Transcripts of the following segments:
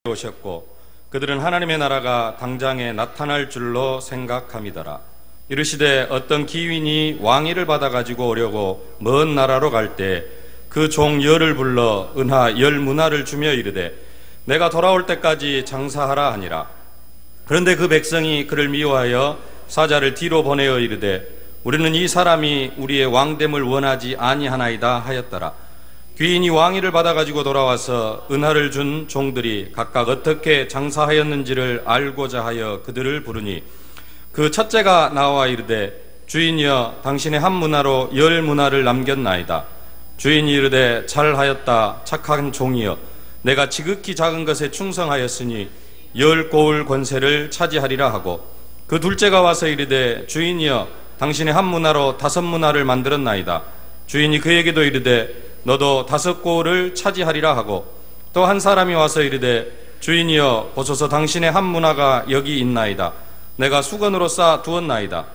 오셨고 그들은 하나님의 나라가 당장에 나타날 줄로 생각함이더라. 이르시되 어떤 기윈이 왕위를 받아가지고 오려고 먼 나라로 갈 때 그 종 열을 불러 은하 10문화를 주며 이르되 내가 돌아올 때까지 장사하라 하니라. 그런데 그 백성이 그를 미워하여 사자를 뒤로 보내어 이르되 우리는 이 사람이 우리의 왕됨을 원하지 아니하나이다 하였더라. 귀인이 왕위를 받아가지고 돌아와서 은하를 준 종들이 각각 어떻게 장사하였는지를 알고자 하여 그들을 부르니 그 첫째가 나와 이르되 주인이여 당신의 한 문화로 10문화를 남겼나이다. 주인이 이르되 잘하였다 착한 종이여 내가 지극히 작은 것에 충성하였으니 10고을 권세를 차지하리라 하고 그 둘째가 와서 이르되 주인이여 당신의 한 문화로 5문화를 만들었나이다. 주인이 그에게도 이르되 너도 5고을을 차지하리라 하고 또 한 사람이 와서 이르되 주인이여 보소서 당신의 한 문화가 여기 있나이다. 내가 수건으로 쌓아 두었나이다.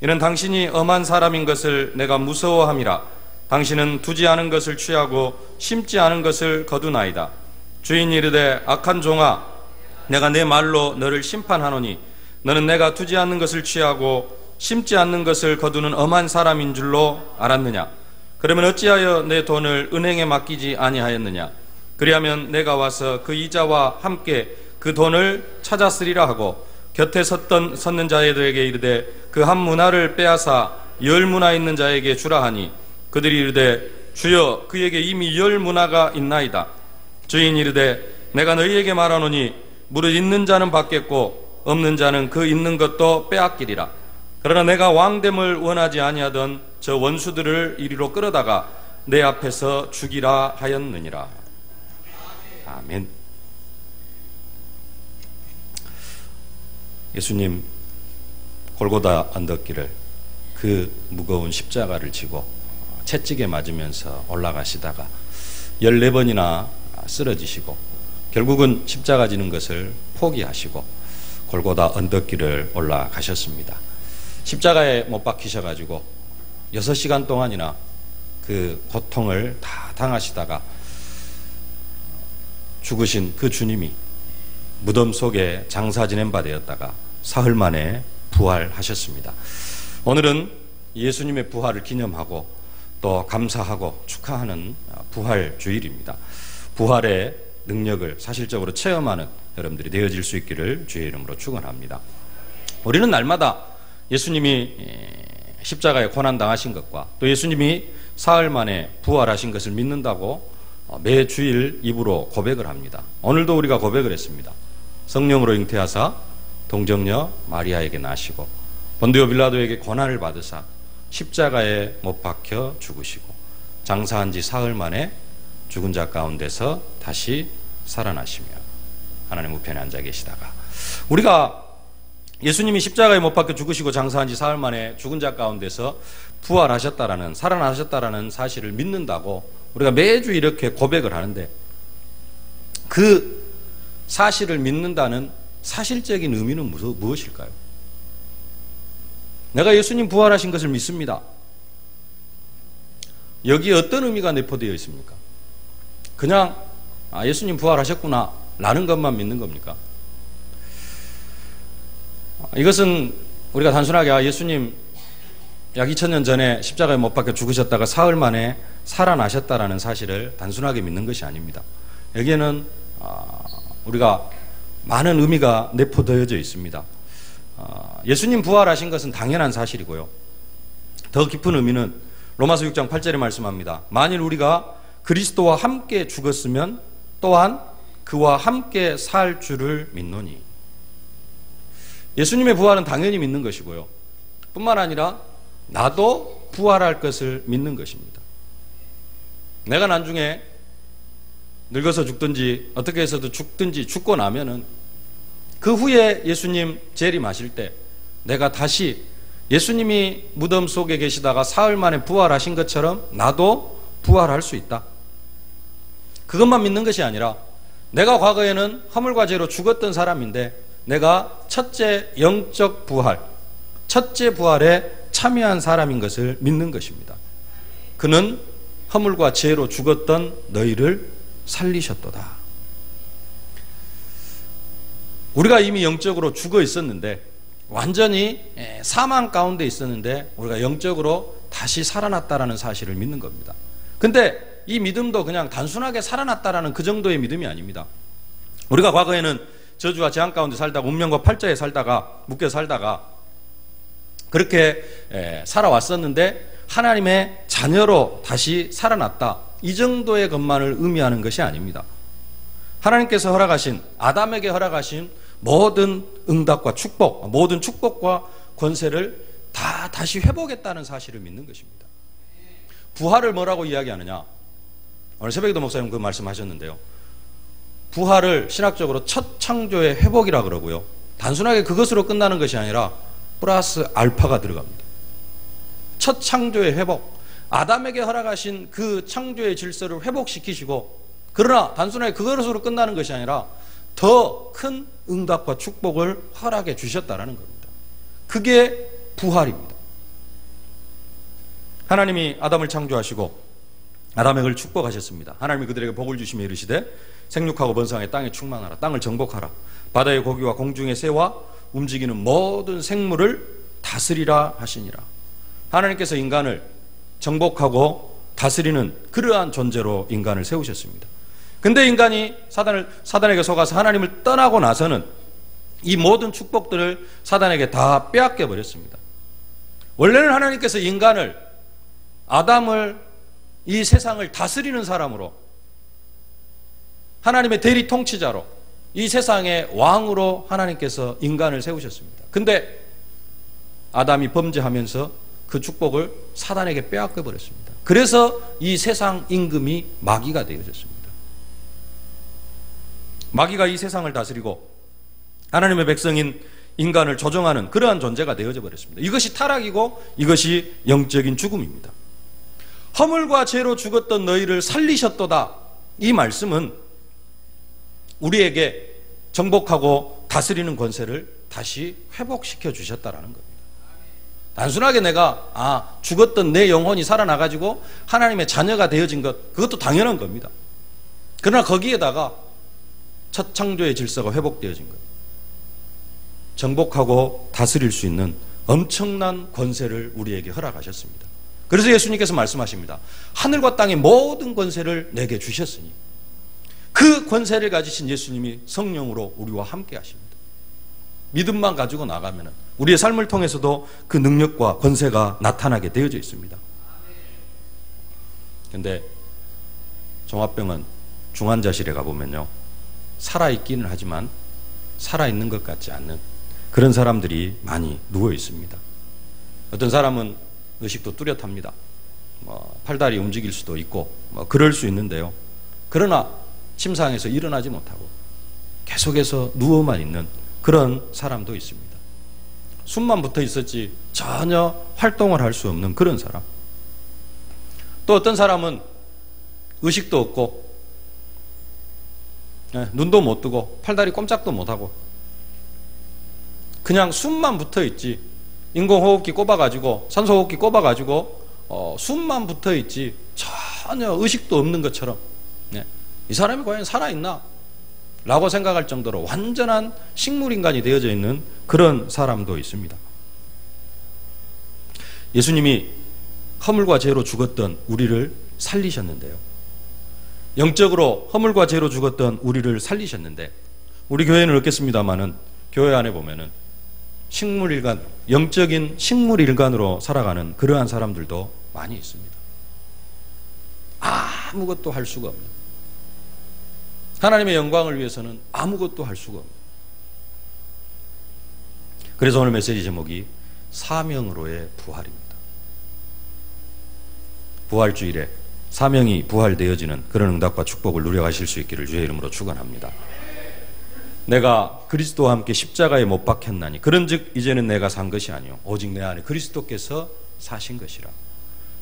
이는 당신이 엄한 사람인 것을 내가 무서워함이라. 당신은 두지 않은 것을 취하고 심지 않은 것을 거두나이다. 주인이 이르되 악한 종아 내가 내 말로 너를 심판하노니 너는 내가 두지 않는 것을 취하고 심지 않는 것을 거두는 엄한 사람인 줄로 알았느냐? 그러면 어찌하여 내 돈을 은행에 맡기지 아니하였느냐? 그리하면 내가 와서 그 이자와 함께 그 돈을 찾았으리라 하고 곁에 섰는 자들에게 이르되 그 한 문화를 빼앗아 10문화 있는 자에게 주라 하니 그들이 이르되 주여 그에게 이미 10문화가 있나이다. 주인이 이르되 내가 너희에게 말하노니 무릇 있는 자는 받겠고 없는 자는 그 있는 것도 빼앗기리라. 그러나 내가 왕됨을 원하지 아니하던 저 원수들을 이리로 끌어다가 내 앞에서 죽이라 하였느니라. 아멘. 예수님 골고다 언덕길을 그 무거운 십자가를 지고 채찍에 맞으면서 올라가시다가 14번이나 쓰러지시고 결국은 십자가 지는 것을 포기하시고 골고다 언덕길을 올라가셨습니다. 십자가에 못 박히셔가지고 6시간 동안이나 그 고통을 다 당하시다가 죽으신 그 주님이 무덤 속에 장사 지낸 바 되었다가 사흘 만에 부활하셨습니다. 오늘은 예수님의 부활을 기념하고 또 감사하고 축하하는 부활 주일입니다. 부활의 능력을 사실적으로 체험하는 여러분들이 되어질 수 있기를 주의 이름으로 축원합니다. 우리는 날마다 예수님이 십자가에 고난당하신 것과 또 예수님이 사흘 만에 부활하신 것을 믿는다고 매 주일 입으로 고백을 합니다. 오늘도 우리가 고백을 했습니다. 성령으로 잉태하사 동정녀 마리아에게 나시고 본디오 빌라도에게 고난을 받으사 십자가에 못 박혀 죽으시고 장사한 지 사흘 만에 죽은 자 가운데서 다시 살아나시며 하나님 우편에 앉아 계시다가 우리가 예수님이 십자가에 못 박혀 죽으시고 장사한 지 사흘 만에 죽은 자 가운데서 부활하셨다라는 살아나셨다라는 사실을 믿는다고 우리가 매주 이렇게 고백을 하는데 그 사실을 믿는다는 사실적인 의미는 무엇일까요? 내가 예수님 부활하신 것을 믿습니다. 여기에 어떤 의미가 내포되어 있습니까? 그냥 예수님 부활하셨구나 라는 것만 믿는 겁니까? 이것은 우리가 단순하게 예수님 약 2000년 전에 십자가에 못 박혀 죽으셨다가 사흘 만에 살아나셨다라는 사실을 단순하게 믿는 것이 아닙니다. 여기에는 우리가 많은 의미가 내포되어져 있습니다. 예수님 부활하신 것은 당연한 사실이고요. 더 깊은 의미는 로마서 6장 8절에 말씀합니다. 만일 우리가 그리스도와 함께 죽었으면 또한 그와 함께 살 줄을 믿노니. 예수님의 부활은 당연히 믿는 것이고요. 뿐만 아니라 나도 부활할 것을 믿는 것입니다. 내가 나중에 늙어서 죽든지 어떻게 해서도 죽든지 죽고 나면은 그 후에 예수님 재림하실 때 내가 다시 예수님이 무덤 속에 계시다가 사흘 만에 부활하신 것처럼 나도 부활할 수 있다. 그것만 믿는 것이 아니라 내가 과거에는 허물과 죄로 죽었던 사람인데 내가 첫째 영적 부활, 첫째 부활에 참여한 사람인 것을 믿는 것입니다. 그는 허물과 죄로 죽었던 너희를 살리셨도다. 우리가 이미 영적으로 죽어 있었는데, 완전히 사망 가운데 있었는데 우리가 영적으로 다시 살아났다라는 사실을 믿는 겁니다. 근데 이 믿음도 그냥 단순하게 살아났다라는 그 정도의 믿음이 아닙니다. 우리가 과거에는 저주와 재앙 가운데 살다가 운명과 팔자에 살다가 묶여 살다가 그렇게 살아왔었는데 하나님의 자녀로 다시 살아났다, 이 정도의 것만을 의미하는 것이 아닙니다. 하나님께서 허락하신, 아담에게 허락하신 모든 응답과 축복, 모든 축복과 권세를 다 다시 회복했다는 사실을 믿는 것입니다. 부활을 뭐라고 이야기하느냐? 오늘 새벽에도 목사님 그 말씀하셨는데요. 부활을 신학적으로 첫 창조의 회복이라 그러고요, 단순하게 그것으로 끝나는 것이 아니라 플러스 알파가 들어갑니다. 첫 창조의 회복, 아담에게 허락하신 그 창조의 질서를 회복시키시고, 그러나 단순하게 그것으로 끝나는 것이 아니라 더 큰 응답과 축복을 허락해 주셨다라는 겁니다. 그게 부활입니다. 하나님이 아담을 창조하시고 아담에게 축복하셨습니다. 하나님이 그들에게 복을 주시며 이르시되 생육하고 번성하여 땅에 충만하라, 땅을 정복하라, 바다의 고기와 공중의 새와 움직이는 모든 생물을 다스리라 하시니라. 하나님께서 인간을 정복하고 다스리는 그러한 존재로 인간을 세우셨습니다. 근데 인간이 사단에게 속아서 하나님을 떠나고 나서는 이 모든 축복들을 사단에게 다 빼앗겨 버렸습니다. 원래는 하나님께서 인간을, 아담을, 이 세상을 다스리는 사람으로, 하나님의 대리 통치자로, 이 세상의 왕으로 하나님께서 인간을 세우셨습니다. 근데 아담이 범죄하면서 그 축복을 사단에게 빼앗겨 버렸습니다. 그래서 이 세상 임금이 마귀가 되어졌습니다. 마귀가 이 세상을 다스리고 하나님의 백성인 인간을 조종하는 그러한 존재가 되어져 버렸습니다. 이것이 타락이고 이것이 영적인 죽음입니다. 허물과 죄로 죽었던 너희를 살리셨도다, 이 말씀은 우리에게 정복하고 다스리는 권세를 다시 회복시켜 주셨다라는 겁니다. 단순하게 내가 죽었던 내 영혼이 살아나가지고 하나님의 자녀가 되어진 것, 그것도 당연한 겁니다. 그러나 거기에다가 첫 창조의 질서가 회복되어진 것, 정복하고 다스릴 수 있는 엄청난 권세를 우리에게 허락하셨습니다. 그래서 예수님께서 말씀하십니다. 하늘과 땅의 모든 권세를 내게 주셨으니, 그 권세를 가지신 예수님이 성령으로 우리와 함께 하십니다. 믿음만 가지고 나가면 우리의 삶을 통해서도 그 능력과 권세가 나타나게 되어져 있습니다. 그런데 종합병원 중환자실에 가보면요, 살아있기는 하지만 살아있는 것 같지 않는 그런 사람들이 많이 누워 있습니다. 어떤 사람은 의식도 뚜렷합니다. 팔다리 움직일 수도 있고 그럴 수 있는데요, 그러나 침상에서 일어나지 못하고 계속해서 누워만 있는 그런 사람도 있습니다. 숨만 붙어 있었지 전혀 활동을 할 수 없는 그런 사람. 또 어떤 사람은 의식도 없고 눈도 못 뜨고 팔다리 꼼짝도 못하고 그냥 숨만 붙어 있지, 인공호흡기 꼽아가지고, 산소호흡기 꼽아가지고 숨만 붙어 있지 전혀 의식도 없는 것처럼, 이 사람이 과연 살아있나? 라고 생각할 정도로 완전한 식물인간이 되어져 있는 그런 사람도 있습니다. 예수님이 허물과 죄로 죽었던 우리를 살리셨는데요, 영적으로 허물과 죄로 죽었던 우리를 살리셨는데, 우리 교회는 없겠습니다마는 교회 안에 보면은 식물일간, 영적인 식물일간으로 살아가는 그러한 사람들도 많이 있습니다. 아무것도 할 수가 없는, 하나님의 영광을 위해서는 아무것도 할 수가 없는. 그래서 오늘 메시지 제목이 사명으로의 부활입니다. 부활주일에 사명이 부활되어지는 그런 응답과 축복을 누려가실 수 있기를 주의 이름으로 축원합니다. 내가 그리스도와 함께 십자가에 못 박혔나니 그런즉 이제는 내가 산 것이 아니요 오직 내 안에 그리스도께서 사신 것이라.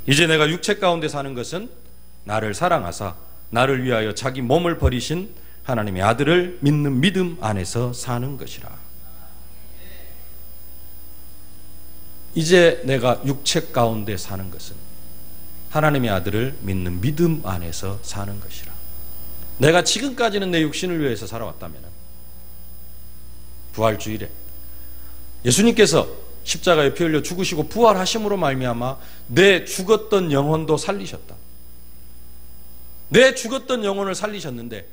이제 내가 육체 가운데 사는 것은 나를 사랑하사 나를 위하여 자기 몸을 버리신 하나님의 아들을 믿는 믿음 안에서 사는 것이라. 이제 내가 육체 가운데 사는 것은 하나님의 아들을 믿는 믿음 안에서 사는 것이라. 내가 지금까지는 내 육신을 위해서 살아왔다면 부활주일에 예수님께서 십자가에 피 흘려 죽으시고 부활하심으로 말미암아 내 죽었던 영혼도 살리셨다. 내 죽었던 영혼을 살리셨는데,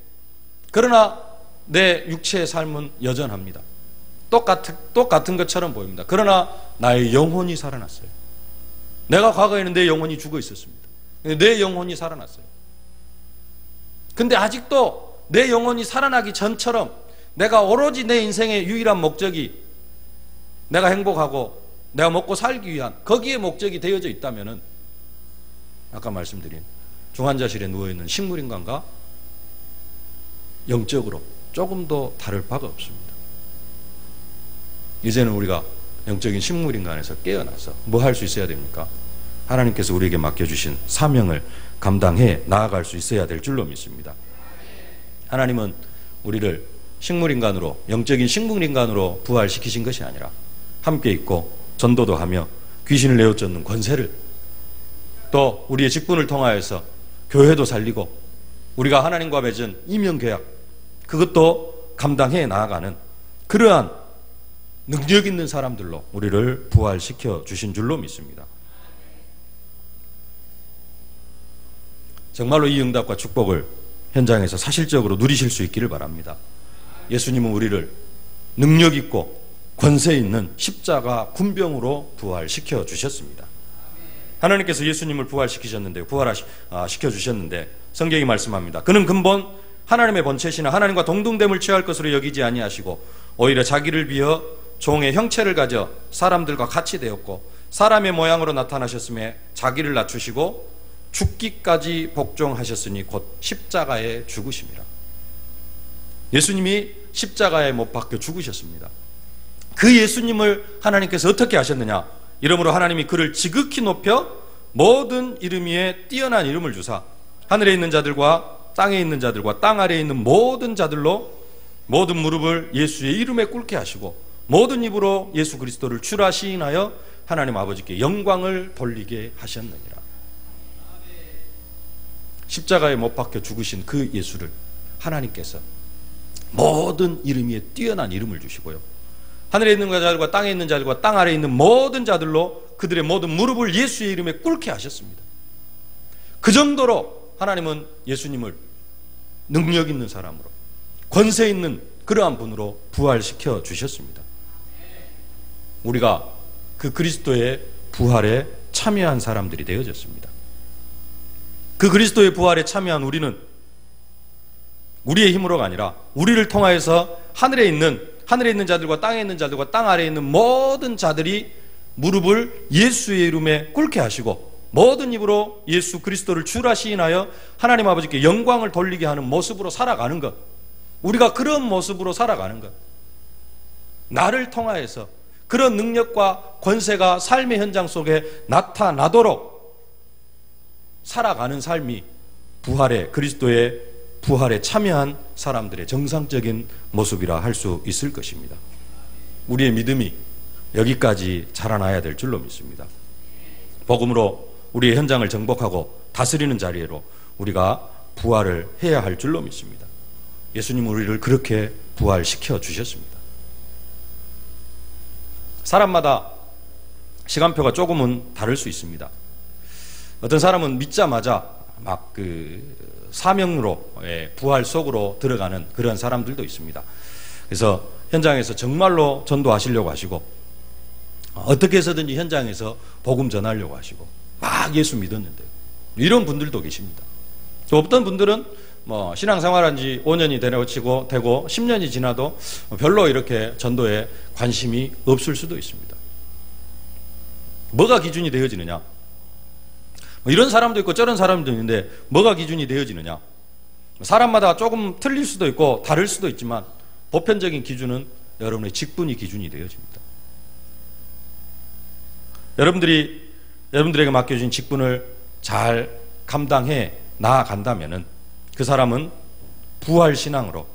그러나 내 육체의 삶은 여전합니다. 똑같은 것처럼 보입니다. 그러나 나의 영혼이 살아났어요. 내가 과거에는 내 영혼이 죽어 있었습니다. 내 영혼이 살아났어요. 근데 아직도 내 영혼이 살아나기 전처럼 내가 오로지 내 인생의 유일한 목적이 내가 행복하고 내가 먹고 살기 위한 거기에 목적이 되어져 있다면은 아까 말씀드린 중환자실에 누워있는 식물인간과 영적으로 조금도 다를 바가 없습니다. 이제는 우리가 영적인 식물인간에서 깨어나서 뭐 할 수 있어야 됩니까? 하나님께서 우리에게 맡겨주신 사명을 감당해 나아갈 수 있어야 될 줄로 믿습니다. 하나님은 우리를 식물인간으로, 영적인 식물인간으로 부활시키신 것이 아니라 함께 있고 전도도 하며 귀신을 내어쫓는 권세를, 또 우리의 직분을 통하여서 교회도 살리고 우리가 하나님과 맺은 이명계약, 그것도 감당해 나아가는 그러한 능력 있는 사람들로 우리를 부활시켜 주신 줄로 믿습니다. 정말로 이 응답과 축복을 현장에서 사실적으로 누리실 수 있기를 바랍니다. 예수님은 우리를 능력 있고 권세 있는 십자가 군병으로 부활시켜 주셨습니다. 하나님께서 예수님을 부활시키셨는데, 부활시켜 주셨는데 성경이 말씀합니다. 그는 근본 하나님의 본체시나 하나님과 동등됨을 취할 것으로 여기지 아니하시고 오히려 자기를 비어 종의 형체를 가져 사람들과 같이 되었고 사람의 모양으로 나타나셨음에 자기를 낮추시고 죽기까지 복종하셨으니 곧 십자가에 죽으심이라. 예수님이 십자가에 못 박혀 죽으셨습니다. 그 예수님을 하나님께서 어떻게 하셨느냐? 이러므로 하나님이 그를 지극히 높여 모든 이름 위에 뛰어난 이름을 주사 하늘에 있는 자들과 땅에 있는 자들과 땅 아래에 있는 모든 자들로 모든 무릎을 예수의 이름에 꿇게 하시고 모든 입으로 예수 그리스도를 주라 시인하여 하나님 아버지께 영광을 돌리게 하셨느니라. 십자가에 못 박혀 죽으신 그 예수를 하나님께서 모든 이름 위에 뛰어난 이름을 주시고요, 하늘에 있는 자들과 땅에 있는 자들과 땅 아래에 있는 모든 자들로 그들의 모든 무릎을 예수의 이름에 꿇게 하셨습니다. 그 정도로 하나님은 예수님을 능력 있는 사람으로, 권세 있는 그러한 분으로 부활시켜 주셨습니다. 우리가 그 그리스도의 부활에 참여한 사람들이 되어졌습니다. 그 그리스도의 부활에 참여한 우리는 우리의 힘으로가 아니라 우리를 통하여서 하늘에 있는 자들과 땅에 있는 자들과 땅 아래에 있는 모든 자들이 무릎을 예수의 이름에 꿇게 하시고 모든 입으로 예수 그리스도를 주라 시인하여 하나님 아버지께 영광을 돌리게 하는 모습으로 살아가는 것, 우리가 그런 모습으로 살아가는 것, 나를 통하여서 그런 능력과 권세가 삶의 현장 속에 나타나도록 살아가는 삶이 부활의, 그리스도의 부활에 참여한 사람들의 정상적인 모습이라 할 수 있을 것입니다. 우리의 믿음이 여기까지 자라나야 될 줄로 믿습니다. 복음으로 우리의 현장을 정복하고 다스리는 자리로 우리가 부활을 해야 할 줄로 믿습니다. 예수님은 우리를 그렇게 부활시켜 주셨습니다. 사람마다 시간표가 조금은 다를 수 있습니다. 어떤 사람은 믿자마자 막 사명으로의 부활 속으로 들어가는 그런 사람들도 있습니다. 그래서 현장에서 정말로 전도하시려고 하시고 어떻게 해서든지 현장에서 복음 전하려고 하시고 막 예수 믿었는데, 이런 분들도 계십니다. 또 어떤 분들은 신앙생활한 지 5년이 되고 10년이 지나도 별로 이렇게 전도에 관심이 없을 수도 있습니다. 뭐가 기준이 되어지느냐? 이런 사람도 있고 저런 사람도 있는데 뭐가 기준이 되어지느냐? 사람마다 조금 틀릴 수도 있고 다를 수도 있지만 보편적인 기준은 여러분의 직분이 기준이 되어집니다. 여러분들에게 맡겨진 직분을 잘 감당해 나아간다면은 그 사람은 부활신앙으로,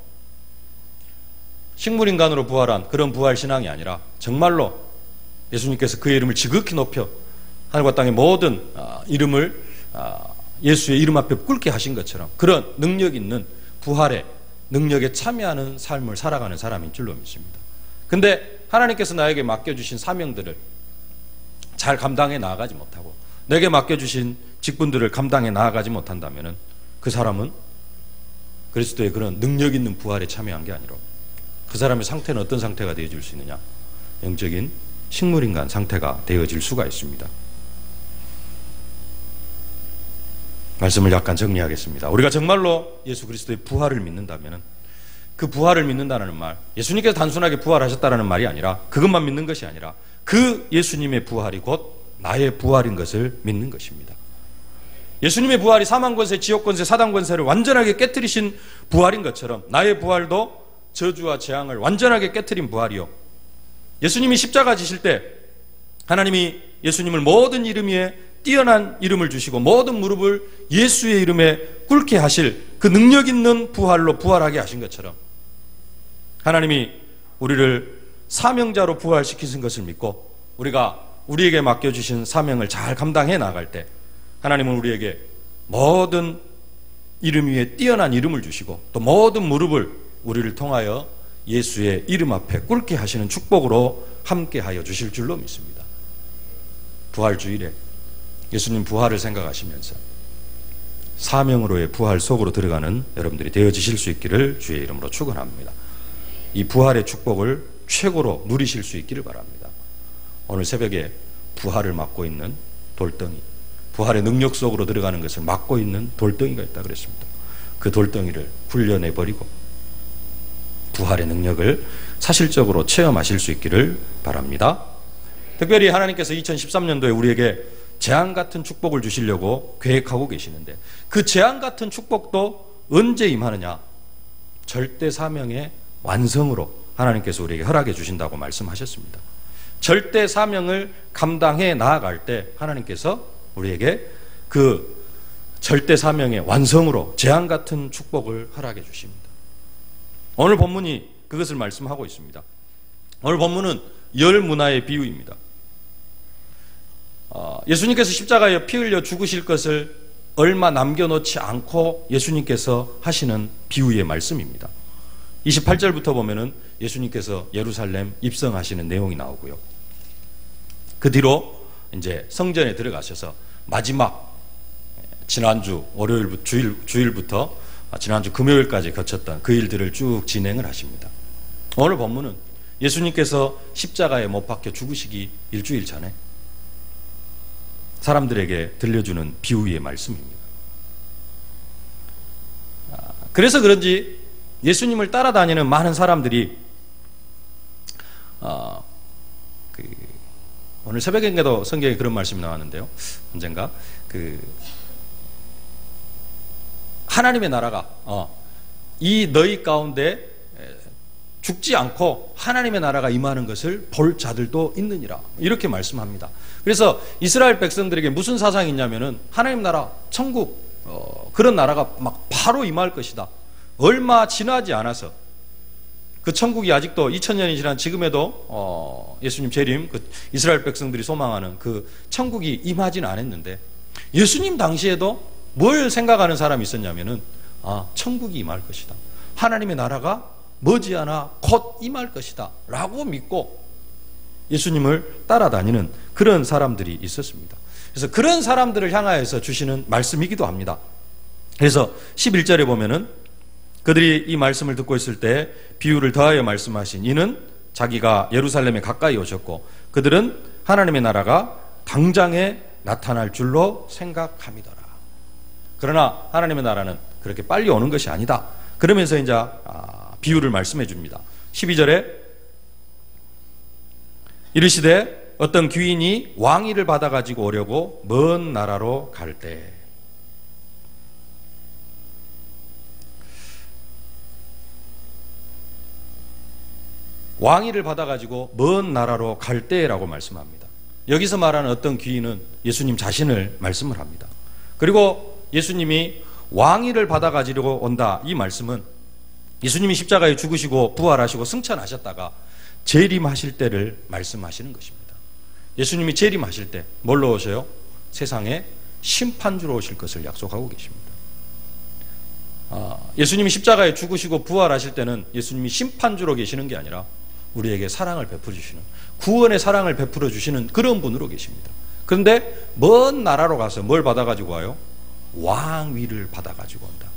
식물인간으로 부활한 그런 부활신앙이 아니라 정말로 예수님께서 그의 이름을 지극히 높여 하늘과 땅의 모든 이름을 예수의 이름 앞에 꿇게 하신 것처럼 그런 능력 있는 부활의 능력에 참여하는 삶을 살아가는 사람인 줄로 믿습니다. 근데 하나님께서 나에게 맡겨주신 사명들을 잘 감당해 나아가지 못하고 내게 맡겨주신 직분들을 감당해 나아가지 못한다면 그 사람은 그리스도의 그런 능력 있는 부활에 참여한 게 아니라 그 사람의 상태는 어떤 상태가 되어질 수 있느냐? 영적인 식물인간 상태가 되어질 수가 있습니다. 말씀을 약간 정리하겠습니다. 우리가 정말로 예수 그리스도의 부활을 믿는다면 그 부활을 믿는다는 말, 예수님께서 단순하게 부활하셨다는 말이 아니라 그것만 믿는 것이 아니라 그 예수님의 부활이 곧 나의 부활인 것을 믿는 것입니다. 예수님의 부활이 사망 권세, 지옥 권세, 사단 권세를 완전하게 깨뜨리신 부활인 것처럼 나의 부활도 저주와 재앙을 완전하게 깨뜨린 부활이요. 예수님이 십자가 지실 때 하나님이 예수님을 모든 이름 위에 뛰어난 이름을 주시고 모든 무릎을 예수의 이름에 꿇게 하실 그 능력 있는 부활로 부활하게 하신 것처럼 하나님이 우리를 사명자로 부활시키신 것을 믿고 우리가 우리에게 맡겨주신 사명을 잘 감당해 나갈 때 하나님은 우리에게 모든 이름 위에 뛰어난 이름을 주시고 또 모든 무릎을 우리를 통하여 예수의 이름 앞에 꿇게 하시는 축복으로 함께하여 주실 줄로 믿습니다. 부활주일에 예수님 부활을 생각하시면서 사명으로의 부활 속으로 들어가는 여러분들이 되어지실 수 있기를 주의 이름으로 축원합니다. 이 부활의 축복을 최고로 누리실 수 있기를 바랍니다. 오늘 새벽에 부활을 맡고 있는 돌덩이, 부활의 능력 속으로 들어가는 것을 막고 있는 돌덩이가 있다 그랬습니다. 그 돌덩이를 굴려내버리고 부활의 능력을 사실적으로 체험하실 수 있기를 바랍니다. 특별히 하나님께서 2013년도에 우리에게 재앙 같은 축복을 주시려고 계획하고 계시는데 그 재앙 같은 축복도 언제 임하느냐? 절대 사명의 완성으로 하나님께서 우리에게 허락해 주신다고 말씀하셨습니다. 절대 사명을 감당해 나아갈 때 하나님께서 우리에게 그 절대 사명의 완성으로 재앙 같은 축복을 허락해 주십니다. 오늘 본문이 그것을 말씀하고 있습니다. 오늘 본문은 열 문화의 비유입니다. 예수님께서 십자가에 피 흘려 죽으실 것을 얼마 남겨놓지 않고 예수님께서 하시는 비유의 말씀입니다. 28절부터 보면은 예수님께서 예루살렘 입성하시는 내용이 나오고요. 그 뒤로 이제 성전에 들어가셔서 마지막 지난주 월요일 주일부터 지난주 금요일까지 거쳤던 그 일들을 쭉 진행을 하십니다. 오늘 본문은 예수님께서 십자가에 못 박혀 죽으시기 일주일 전에 사람들에게 들려주는 비유의 말씀입니다. 그래서 그런지 예수님을 따라다니는 많은 사람들이 오늘 새벽에도 성경에 그런 말씀이 나왔는데요. 언젠가 하나님의 나라가 이 너희 가운데 죽지 않고 하나님의 나라가 임하는 것을 볼 자들도 있느니라 이렇게 말씀합니다. 그래서 이스라엘 백성들에게 무슨 사상이 있냐면은 하나님 나라 천국 그런 나라가 막 바로 임할 것이다. 얼마 지나지 않아서 그 천국이 아직도 2000년이 지난 지금에도 예수님 재림 그 이스라엘 백성들이 소망하는 그 천국이 임하지는 않았는데 예수님 당시에도 뭘 생각하는 사람이 있었냐면은 천국이 임할 것이다. 하나님의 나라가 머지않아 곧 임할 것이다 라고 믿고 예수님을 따라다니는 그런 사람들이 있었습니다. 그래서 그런 사람들을 향하여서 주시는 말씀이기도 합니다. 그래서 11절에 보면은 그들이 이 말씀을 듣고 있을 때 비유를 더하여 말씀하신 이는 자기가 예루살렘에 가까이 오셨고 그들은 하나님의 나라가 당장에 나타날 줄로 생각함이더라. 그러나 하나님의 나라는 그렇게 빨리 오는 것이 아니다. 그러면서 이제 비유를 말씀해 줍니다. 12절에 이르시되 어떤 귀인이 왕위를 받아가지고 오려고 먼 나라로 갈 때 왕위를 받아가지고 먼 나라로 갈 때라고 말씀합니다. 여기서 말하는 어떤 귀인은 예수님 자신을 말씀을 합니다. 그리고 예수님이 왕위를 받아가지고 온다 이 말씀은 예수님이 십자가에 죽으시고 부활하시고 승천하셨다가 재림하실 때를 말씀하시는 것입니다. 예수님이 재림하실 때 뭘로 오셔요? 세상에 심판주로 오실 것을 약속하고 계십니다. 예수님이 십자가에 죽으시고 부활하실 때는 예수님이 심판주로 계시는 게 아니라 우리에게 사랑을 베풀어 주시는, 구원의 사랑을 베풀어 주시는 그런 분으로 계십니다. 그런데 먼 나라로 가서 뭘 받아가지고 와요? 왕위를 받아가지고 온다.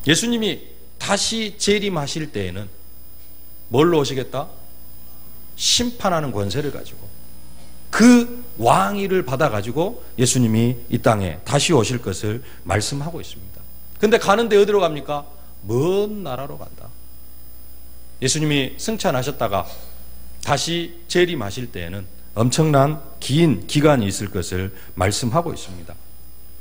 예수님이 다시 재림하실 때에는 뭘로 오시겠다? 심판하는 권세를 가지고, 그 왕위를 받아가지고 예수님이 이 땅에 다시 오실 것을 말씀하고 있습니다. 근데 가는데 어디로 갑니까? 먼 나라로 간다. 예수님이 승천하셨다가 다시 재림하실 때에는 엄청난 긴 기간이 있을 것을 말씀하고 있습니다.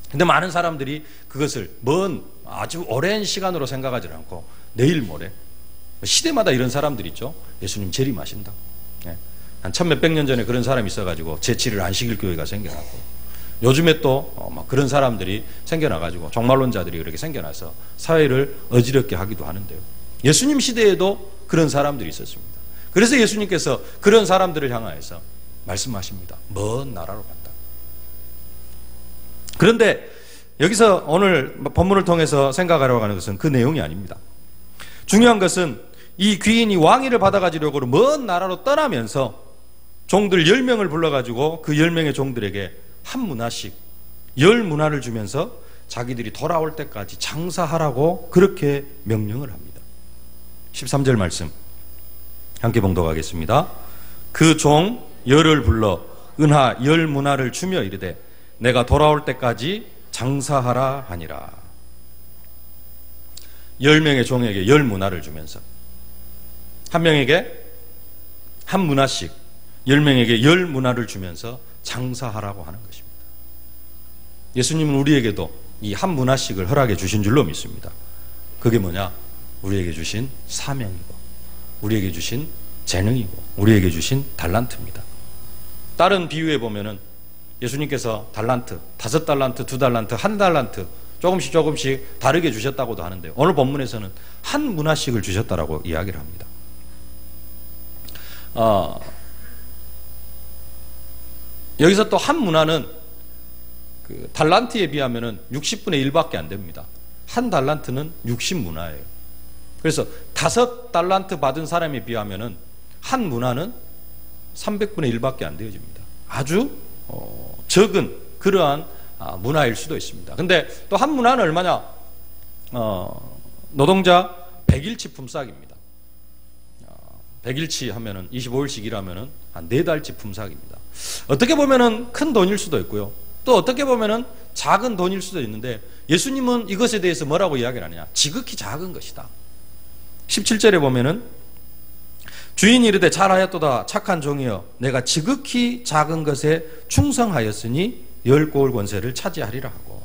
근데 많은 사람들이 그것을 먼 아주 오랜 시간으로 생각하지 않고 내일 모레, 시대마다 이런 사람들 있죠. 예수님 재림하신다. 한 천몇백 년 전에 그런 사람이 있어가지고 제7일 안식일 교회가 생겨나고, 요즘에 또 그런 사람들이 생겨나가지고 종말론자들이 그렇게 생겨나서 사회를 어지럽게 하기도 하는데요. 예수님 시대에도 그런 사람들이 있었습니다. 그래서 예수님께서 그런 사람들을 향하여서 말씀하십니다. 먼 나라로 간다. 그런데 여기서 오늘 본문을 통해서 생각하려고 하는 것은 그 내용이 아닙니다. 중요한 것은 이 귀인이 왕위를 받아가지려고 먼 나라로 떠나면서 종들 10명을 불러가지고 그 10명의 종들에게 한 문화씩 10문화를 주면서 자기들이 돌아올 때까지 장사하라고 그렇게 명령을 합니다. 13절 말씀 함께 봉독하겠습니다. 그 종 10을 불러 은하 10문화를 주며 이르되 내가 돌아올 때까지 장사하라 하니라. 10명의 종에게 10문화를 주면서 한 명에게 한 문화씩 10명에게 10문화를 주면서 장사하라고 하는 것입니다. 예수님은 우리에게도 이 한 문화씩을 허락해 주신 줄로 믿습니다. 그게 뭐냐? 우리에게 주신 사명이고, 우리에게 주신 재능이고, 우리에게 주신 달란트입니다. 다른 비유에 보면은 예수님께서 달란트, 5달란트, 2달란트, 1달란트 조금씩 다르게 주셨다고도 하는데요. 오늘 본문에서는 한 문화씩을 주셨다라고 이야기를 합니다. 여기서 또 한 문화는 그 달란트에 비하면은 60분의 1밖에 안 됩니다. 한 달란트는 60문화예요. 그래서 5달란트 받은 사람에 비하면은 한 문화는 300분의 1밖에 안 되어집니다. 아주 적은 그러한 문화일 수도 있습니다. 근데 또 한 문화는 얼마냐? 노동자 100일치 품삯입니다. 100일치 하면은 25일씩 일하면은 한 4달치 품삯입니다. 어떻게 보면은 큰 돈일 수도 있고요. 또 어떻게 보면은 작은 돈일 수도 있는데 예수님은 이것에 대해서 뭐라고 이야기를 하느냐? 지극히 작은 것이다. 17절에 보면은 주인이 이르되 잘하였도다 착한 종이여 내가 지극히 작은 것에 충성하였으니 10고을 권세를 차지하리라 하고,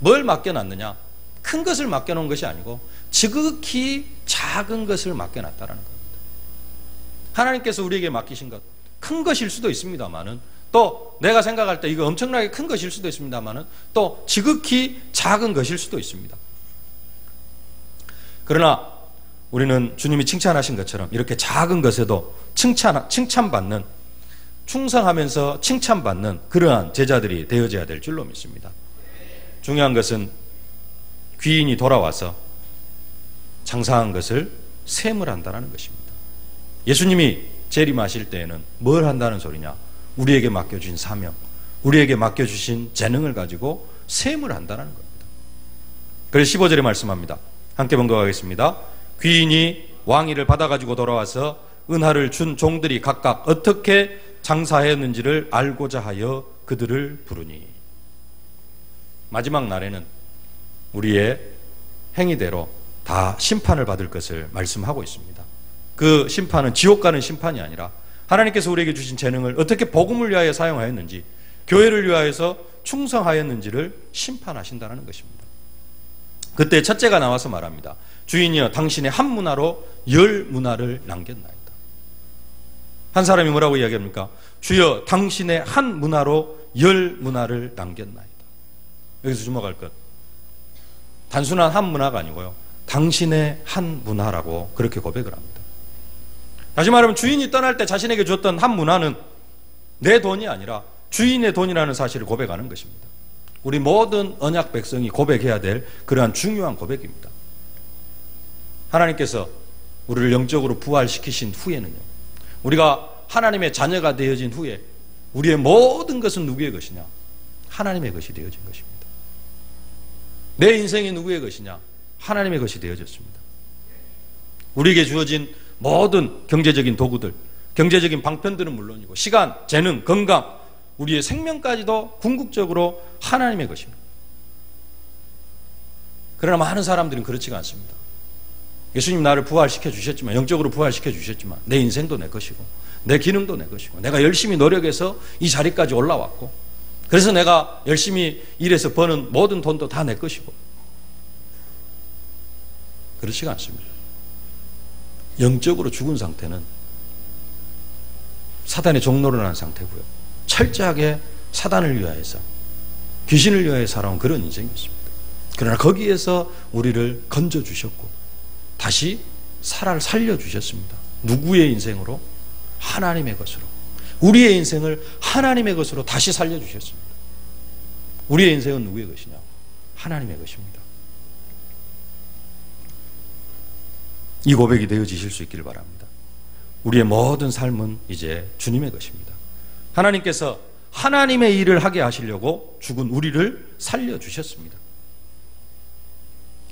뭘 맡겨놨느냐? 큰 것을 맡겨놓은 것이 아니고 지극히 작은 것을 맡겨놨다라는 겁니다. 하나님께서 우리에게 맡기신 것, 큰 것일 수도 있습니다만은, 또 내가 생각할 때 이거 엄청나게 큰 것일 수도 있습니다만은, 또 지극히 작은 것일 수도 있습니다. 그러나 우리는 주님이 칭찬하신 것처럼 이렇게 작은 것에도 칭찬받는, 충성하면서 칭찬받는 그러한 제자들이 되어져야 될 줄로 믿습니다. 중요한 것은 귀인이 돌아와서 장사한 것을 세물한다는 것입니다. 예수님이 재림하실 때에는 뭘 한다는 소리냐? 우리에게 맡겨주신 사명, 우리에게 맡겨주신 재능을 가지고 세물한다는 겁니다. 그래서 15절에 말씀합니다. 함께 봉독하겠습니다. 귀인이 왕위를 받아가지고 돌아와서 은하를 준 종들이 각각 어떻게 장사하였는지를 알고자 하여 그들을 부르니. 마지막 날에는 우리의 행위대로 다 심판을 받을 것을 말씀하고 있습니다. 그 심판은 지옥 가는 심판이 아니라 하나님께서 우리에게 주신 재능을 어떻게 복음을 위하여 사용하였는지, 교회를 위하여서 충성하였는지를 심판하신다는 것입니다. 그때 첫째가 나와서 말합니다. 주인이여 당신의 한 문화로 10문화를 남겼나이다. 한 사람이 뭐라고 이야기합니까? 주여 당신의 한 문화로 10문화를 남겼나이다. 여기서 주목할 것, 단순한 한 문화가 아니고요, 당신의 한 문화라고 그렇게 고백을 합니다. 다시 말하면 주인이 떠날 때 자신에게 줬던 한 문화는 내 돈이 아니라 주인의 돈이라는 사실을 고백하는 것입니다. 우리 모든 언약 백성이 고백해야 될 그러한 중요한 고백입니다. 하나님께서 우리를 영적으로 부활시키신 후에는요, 우리가 하나님의 자녀가 되어진 후에 우리의 모든 것은 누구의 것이냐? 하나님의 것이 되어진 것입니다. 내 인생이 누구의 것이냐? 하나님의 것이 되어졌습니다. 우리에게 주어진 모든 경제적인 도구들, 경제적인 방편들은 물론이고 시간, 재능, 건강, 우리의 생명까지도 궁극적으로 하나님의 것입니다. 그러나 많은 사람들은 그렇지가 않습니다. 예수님 나를 부활시켜 주셨지만, 영적으로 부활시켜 주셨지만 내 인생도 내 것이고 내 기능도 내 것이고 내가 열심히 노력해서 이 자리까지 올라왔고 그래서 내가 열심히 일해서 버는 모든 돈도 다 내 것이고, 그렇지가 않습니다. 영적으로 죽은 상태는 사단의 종노릇을 한 상태고요, 철저하게 사단을 위하여서, 귀신을 위하여 살아온 그런 인생이었습니다. 그러나 거기에서 우리를 건져주셨고 다시 살려주셨습니다. 누구의 인생으로? 하나님의 것으로. 우리의 인생을 하나님의 것으로 다시 살려주셨습니다. 우리의 인생은 누구의 것이냐? 하나님의 것입니다. 이 고백이 되어지실 수 있기를 바랍니다. 우리의 모든 삶은 이제 주님의 것입니다. 하나님께서 하나님의 일을 하게 하시려고 죽은 우리를 살려주셨습니다.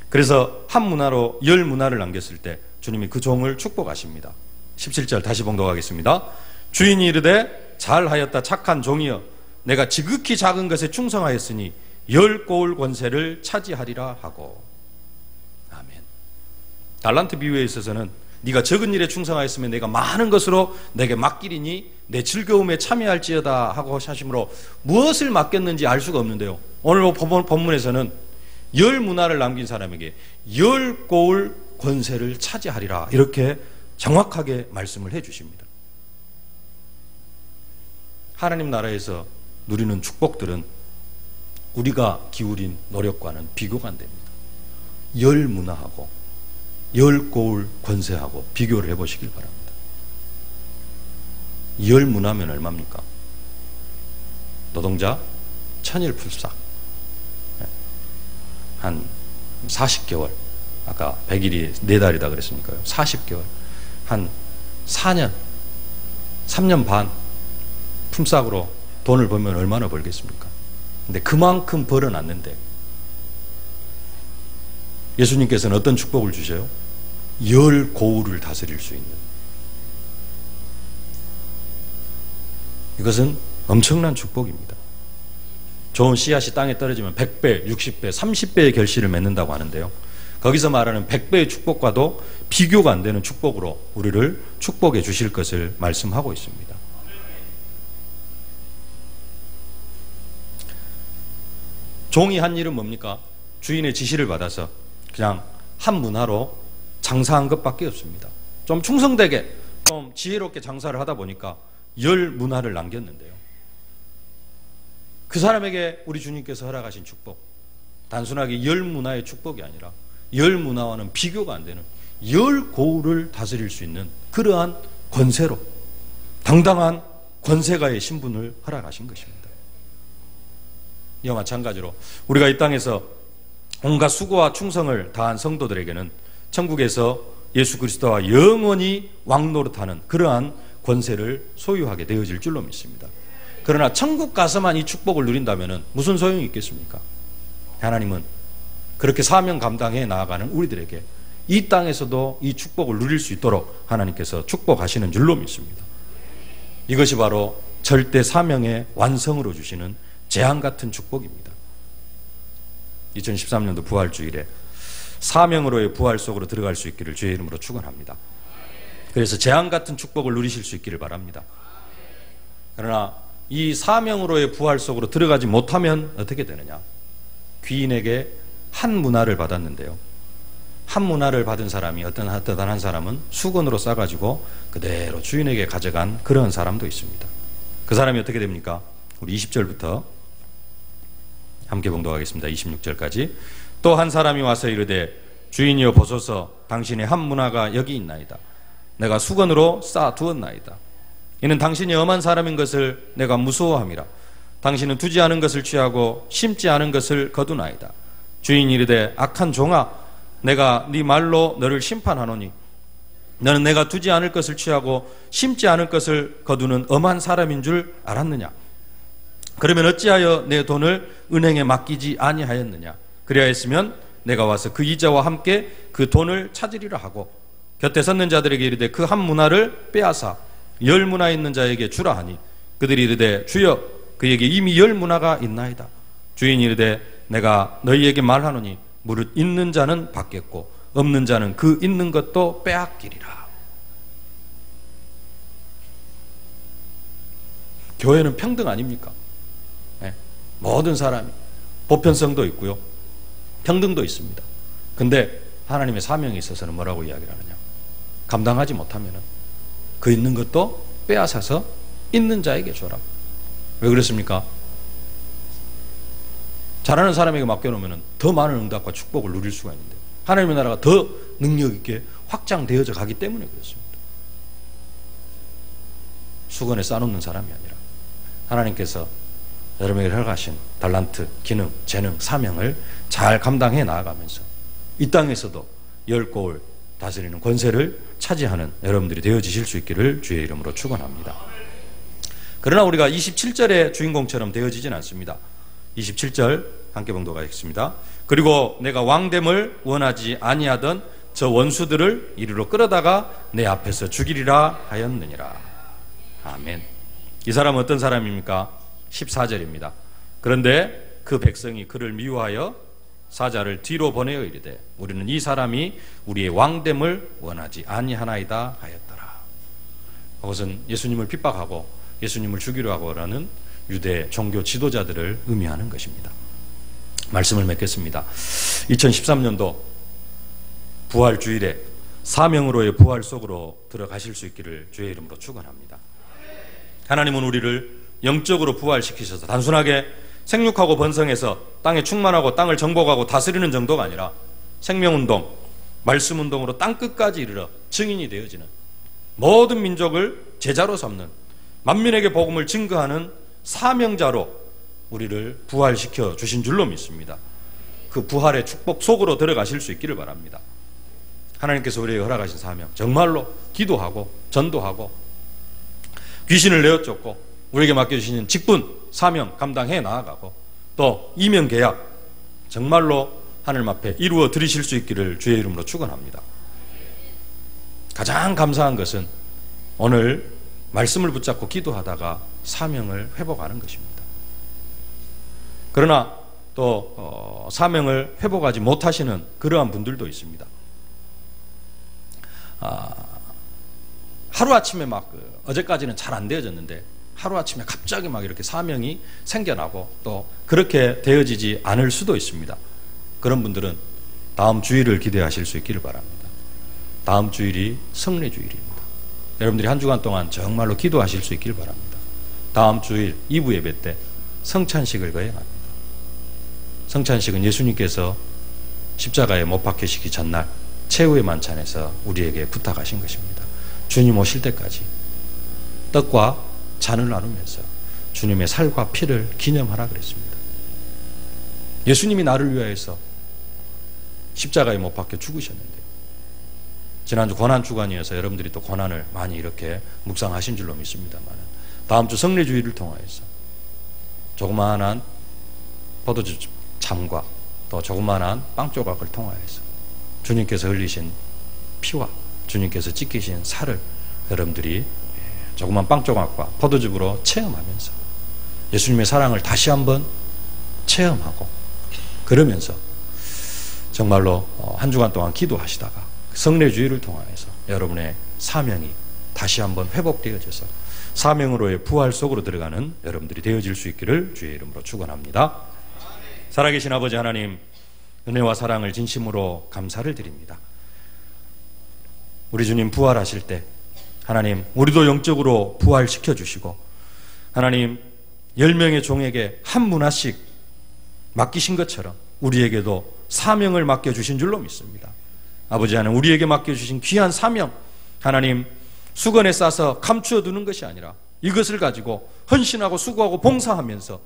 그래서 한 문화로 10문화를 남겼을 때 주님이 그 종을 축복하십니다. 17절 다시 봉독하겠습니다. 주인이 이르되 잘하였다 착한 종이여, 내가 지극히 작은 것에 충성하였으니 10고울 권세를 차지하리라 하고. 아멘. 달란트 비유에 있어서는 네가 적은 일에 충성하였으면 내가 많은 것으로 내게 맡기리니 내 즐거움에 참여할지어다 하고 하심으로 무엇을 맡겼는지 알 수가 없는데요, 오늘 본문에서는 10문화를 남긴 사람에게 10고울 권세를 차지하리라, 이렇게 정확하게 말씀을 해 주십니다. 하나님 나라에서 누리는 축복들은 우리가 기울인 노력과는 비교가 안 됩니다. 10문화하고 10고울 권세하고 비교를 해보시길 바랍니다. 10문화면 얼마입니까? 노동자 천일풀사 한 40개월, 아까 100일이 4달이다 그랬으니까요, 40개월, 한 4년, 3년 반 품삯으로 돈을 벌면 얼마나 벌겠습니까? 근데 그만큼 벌어놨는데 예수님께서는 어떤 축복을 주셔요? 10고울을 다스릴 수 있는, 이것은 엄청난 축복입니다. 좋은 씨앗이 땅에 떨어지면 100배, 60배, 30배의 결실을 맺는다고 하는데요, 거기서 말하는 100배의 축복과도 비교가 안 되는 축복으로 우리를 축복해 주실 것을 말씀하고 있습니다. 종이 한 일은 뭡니까? 주인의 지시를 받아서 그냥 한 문화로 장사한 것밖에 없습니다. 좀 충성되게, 좀 지혜롭게 장사를 하다 보니까 10문화를 남겼는데요, 그 사람에게 우리 주님께서 허락하신 축복, 단순하게 10문화의 축복이 아니라 10문화와는 비교가 안 되는 10고울을 다스릴 수 있는 그러한 권세로, 당당한 권세가의 신분을 허락하신 것입니다. 이와 마찬가지로 우리가 이 땅에서 온갖 수고와 충성을 다한 성도들에게는 천국에서 예수 그리스도와 영원히 왕노릇하는 그러한 권세를 소유하게 되어질 줄로 믿습니다. 그러나 천국 가서만 이 축복을 누린다면 무슨 소용이 있겠습니까? 하나님은 그렇게 사명 감당해 나아가는 우리들에게 이 땅에서도 이 축복을 누릴 수 있도록 하나님께서 축복하시는 줄로 믿습니다. 이것이 바로 절대 사명의 완성으로 주시는 재앙 같은 축복입니다. 2013년도 부활주일에 사명으로의 부활 속으로 들어갈 수 있기를 주의 이름으로 축원합니다. 그래서 재앙 같은 축복을 누리실 수 있기를 바랍니다. 그러나 이 사명으로의 부활 속으로 들어가지 못하면 어떻게 되느냐? 귀인에게 한 문화를 받았는데요, 한 문화를 받은 사람이 어떤 한 사람은 수건으로 싸가지고 그대로 주인에게 가져간 그런 사람도 있습니다. 그 사람이 어떻게 됩니까? 우리 20절부터 함께 봉독하겠습니다. 26절까지. 또 한 사람이 와서 이르되 주인이여 보소서, 당신의 한 문화가 여기 있나이다. 내가 수건으로 싸 두었나이다. 이는 당신이 엄한 사람인 것을 내가 무서워함이라. 당신은 두지 않은 것을 취하고 심지 않은 것을 거두나이다. 주인이 이르되 악한 종아, 내가 네 말로 너를 심판하노니 너는 내가 두지 않을 것을 취하고 심지 않을 것을 거두는 엄한 사람인 줄 알았느냐? 그러면 어찌하여 내 돈을 은행에 맡기지 아니하였느냐? 그리하였으면 내가 와서 그 이자와 함께 그 돈을 찾으리라 하고 곁에 섰는 자들에게 이르되 그 한 문화를 빼앗아 10문화 있는 자에게 주라 하니 그들이 이르되 주여 그에게 이미 10문화가 있나이다. 주인이 이르되 내가 너희에게 말하노니 무릇 있는 자는 받겠고 없는 자는 그 있는 것도 빼앗기리라. 교회는 평등 아닙니까? 네. 모든 사람이 보편성도 있고요, 평등도 있습니다. 근데 하나님의 사명에 있어서는 뭐라고 이야기를 하느냐? 감당하지 못하면 그 있는 것도 빼앗아서 있는 자에게 줘라. 왜 그렇습니까? 잘하는 사람에게 맡겨놓으면 더 많은 응답과 축복을 누릴 수가 있는데 하나님의 나라가 더 능력 있게 확장되어져 가기 때문에 그렇습니다. 수건에 싸놓는 사람이 아니라 하나님께서 여러분에게 허락하신 달란트, 기능, 재능, 사명을 잘 감당해 나아가면서 이 땅에서도 10고을 다스리는 권세를 차지하는 여러분들이 되어지실 수 있기를 주의 이름으로 축원합니다. 그러나 우리가 27절의 주인공처럼 되어지진 않습니다. 27절 함께 봉독하겠습니다. 그리고 내가 왕됨을 원하지 아니하던 저 원수들을 이리로 끌어다가 내 앞에서 죽이리라 하였느니라. 아멘. 이 사람은 어떤 사람입니까? 14절입니다. 그런데 그 백성이 그를 미워하여 사자를 뒤로 보내어 이르되 우리는 이 사람이 우리의 왕됨을 원하지 아니하나이다 하였더라. 그것은 예수님을 핍박하고 예수님을 죽이려 하고라는 유대 종교 지도자들을 의미하는 것입니다. 말씀을 맺겠습니다. 2013년도 부활 주일에 사명으로의 부활 속으로 들어가실 수 있기를 주의 이름으로 축원합니다. 하나님은 우리를 영적으로 부활시키셔서 단순하게 생육하고 번성해서 땅에 충만하고 땅을 정복하고 다스리는 정도가 아니라 생명운동, 말씀운동으로 땅끝까지 이르러 증인이 되어지는 모든 민족을 제자로 삼는 만민에게 복음을 증거하는 사명자로 우리를 부활시켜 주신 줄로 믿습니다. 그 부활의 축복 속으로 들어가실 수 있기를 바랍니다. 하나님께서 우리에게 허락하신 사명, 정말로 기도하고 전도하고 귀신을 내어쫓고 우리에게 맡겨주시는 직분, 사명 감당해 나아가고 또 이명 계약 정말로 하나님 앞에 이루어 드리실 수 있기를 주의 이름으로 축원합니다. 가장 감사한 것은 오늘 말씀을 붙잡고 기도하다가 사명을 회복하는 것입니다. 그러나 또 사명을 회복하지 못하시는 그러한 분들도 있습니다. 하루아침에 막 어제까지는 잘 안 되어졌는데 하루아침에 갑자기 막 이렇게 사명이 생겨나고 또 그렇게 되어지지 않을 수도 있습니다. 그런 분들은 다음 주일을 기대하실 수 있기를 바랍니다. 다음 주일이 성례 주일입니다. 여러분들이 한 주간 동안 정말로 기도하실 수 있기를 바랍니다. 다음 주일 2부 예배 때 성찬식을 거행합니다. 성찬식은 예수님께서 십자가에 못 박히시기 전날 최후의 만찬에서 우리에게 부탁하신 것입니다. 주님 오실 때까지 떡과 잔을 나누면서 주님의 살과 피를 기념하라 그랬습니다. 예수님이 나를 위하여서 십자가에 못 박혀 죽으셨는데 지난주 고난주간이어서 여러분들이 또 고난을 많이 이렇게 묵상하신 줄로 믿습니다만 다음 주 성례주의를 통하여서 조그마한 포도주 잠과 또 조그마한 빵 조각을 통하여서 주님께서 흘리신 피와 주님께서 찢기신 살을 여러분들이 조그만 빵 조각과 포도즙으로 체험하면서 예수님의 사랑을 다시 한번 체험하고 그러면서 정말로 한 주간 동안 기도하시다가 성례주의를 통하여서 여러분의 사명이 다시 한번 회복되어져서 사명으로의 부활 속으로 들어가는 여러분들이 되어질 수 있기를 주의 이름으로 축원합니다. 살아계신 아버지 하나님, 은혜와 사랑을 진심으로 감사를 드립니다. 우리 주님 부활하실 때 하나님 우리도 영적으로 부활시켜 주시고 하나님 10명의 종에게 한 문화씩 맡기신 것처럼 우리에게도 사명을 맡겨주신 줄로 믿습니다. 아버지 하나님 우리에게 맡겨주신 귀한 사명 하나님 수건에 싸서 감추어 두는 것이 아니라 이것을 가지고 헌신하고 수고하고 봉사하면서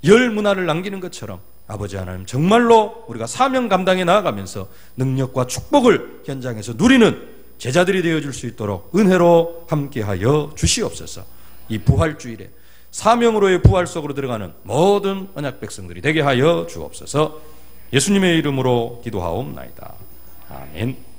10문화를 남기는 것처럼 아버지 하나님 정말로 우리가 사명 감당해 나아가면서 능력과 축복을 현장에서 누리는 제자들이 되어줄 수 있도록 은혜로 함께하여 주시옵소서. 이 부활주일에 사명으로의 부활 속으로 들어가는 모든 언약 백성들이 되게 하여 주옵소서. 예수님의 이름으로 기도하옵나이다. 아멘.